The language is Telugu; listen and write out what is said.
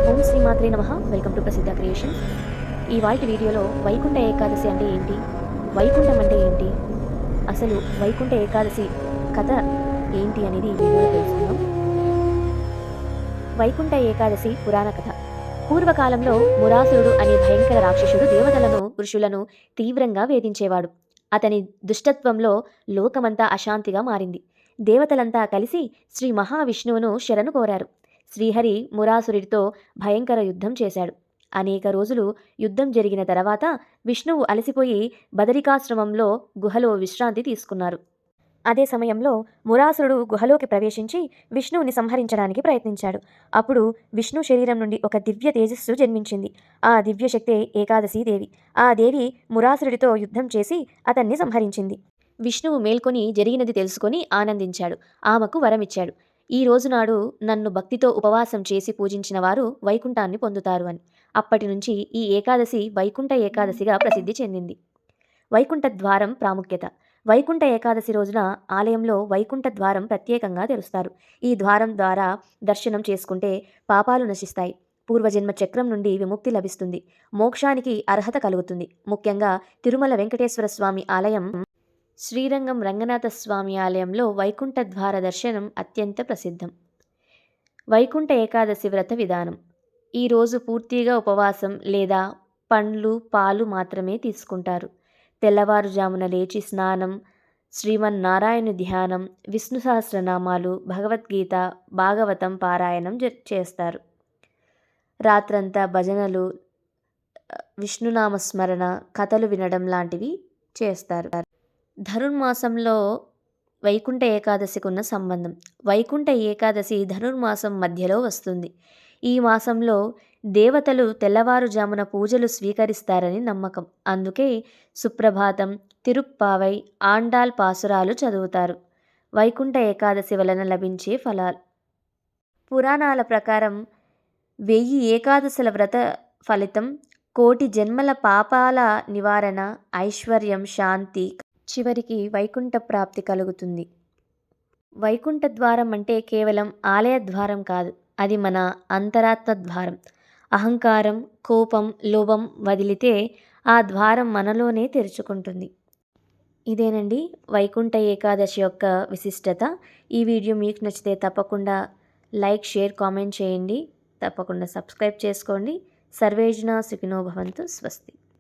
ఓం శ్రీ మాత్రే నమః. వెల్కమ్ టు ప్రసిద్ధ క్రియేషన్స్. ఈ వాటి వీడియోలో వైకుంఠ ఏకాదశి అంటే ఏంటి, వైకుంఠం అంటే ఏంటి, అసలు వైకుంఠ ఏకాదశి కథ ఏంటి అనేది ఈ వీడియోలో తెలుసుకుందాం. వైకుంఠ ఏకాదశి పురాణ కథ. పూర్వకాలంలో మురాసురుడు అనే భయంకర రాక్షసుడు దేవతలను ఋషులను తీవ్రంగా వేధించేవాడు. అతని దుష్టత్వంలో లోకమంతా అశాంతిగా మారింది. దేవతలంతా కలిసి శ్రీ మహావిష్ణువును శరణు కోరారు. శ్రీహరి మురాసురుడితో భయంకర యుద్ధం చేశాడు. అనేక రోజులు యుద్ధం జరిగిన తర్వాత విష్ణువు అలసిపోయి బదరికాశ్రమంలో గుహలో విశ్రాంతి తీసుకున్నారు. అదే సమయంలో మురాసురుడు గుహలోకి ప్రవేశించి విష్ణువుని సంహరించడానికి ప్రయత్నించాడు. అప్పుడు విష్ణు శరీరం నుండి ఒక దివ్య తేజస్సు జన్మించింది. ఆ దివ్యశక్తే ఏకాదశీ దేవి. ఆ దేవి మురాసురుడితో యుద్ధం చేసి అతన్ని సంహరించింది. విష్ణువు మేల్కొని జరిగినది తెలుసుకొని ఆనందించాడు. ఆమెకు వరమిచ్చాడు. ఈ రోజునాడు నన్ను భక్తితో ఉపవాసం చేసి పూజించిన వారు వైకుంఠాన్ని పొందుతారు అని. అప్పటి నుంచి ఈ ఏకాదశి వైకుంఠ ఏకాదశిగా ప్రసిద్ధి చెందింది. వైకుంఠ ద్వారం ప్రాముఖ్యత. వైకుంఠ ఏకాదశి రోజున ఆలయంలో వైకుంఠ ద్వారం ప్రత్యేకంగా తెరుస్తారు. ఈ ద్వారం ద్వారా దర్శనం చేసుకుంటే పాపాలు నశిస్తాయి. పూర్వజన్మ చక్రం నుండి విముక్తి లభిస్తుంది. మోక్షానికి అర్హత కలుగుతుంది. ముఖ్యంగా తిరుమల వెంకటేశ్వర స్వామి ఆలయం, శ్రీరంగం రంగనాథ స్వామి ఆలయంలో వైకుంఠ ద్వార దర్శనం అత్యంత ప్రసిద్ధం. వైకుంఠ ఏకాదశి వ్రత విధానం. ఈరోజు పూర్తిగా ఉపవాసం లేదా పండ్లు పాలు మాత్రమే తీసుకుంటారు. తెల్లవారుజామున లేచి స్నానం, శ్రీమన్నారాయణ ధ్యానం, విష్ణు సహస్రనామాలు, భగవద్గీత, భాగవతం పారాయణం చేస్తారు. రాత్రంతా భజనలు, విష్ణునామస్మరణ, కథలు వినడం లాంటివి చేస్తారు. ధనుర్మాసంలో వైకుంఠ ఏకాదశికి ఉన్న సంబంధం. వైకుంఠ ఏకాదశి ధనుర్మాసం మధ్యలో వస్తుంది. ఈ మాసంలో దేవతలు తెల్లవారుజామున పూజలు స్వీకరిస్తారని నమ్మకం. అందుకే సుప్రభాతం, తిరుప్పావై, ఆండాల్ పాసురాలు చదువుతారు. వైకుంఠ ఏకాదశి వలన లభించే ఫలాలు. పురాణాల ప్రకారం 1000 ఏకాదశుల వ్రత ఫలితం కోటి జన్మల పాపాల నివారణ, ఐశ్వర్యం, శాంతి, చివరికి వైకుంఠ ప్రాప్తి కలుగుతుంది. వైకుంఠ ద్వారం అంటే కేవలం ఆలయ ద్వారం కాదు, అది మన అంతరాత్మ ద్వారం. అహంకారం, కోపం, లోభం వదిలితే ఆ ద్వారం మనలోనే తెరుచుకుంటుంది. ఇదేనండి వైకుంఠ ఏకాదశి యొక్క విశిష్టత. ఈ వీడియో మీకు నచ్చితే తప్పకుండా లైక్, షేర్, కామెంట్ చేయండి. తప్పకుండా సబ్స్క్రైబ్ చేసుకోండి. సర్వేజన సుఖినో భవంతు. స్వస్తి.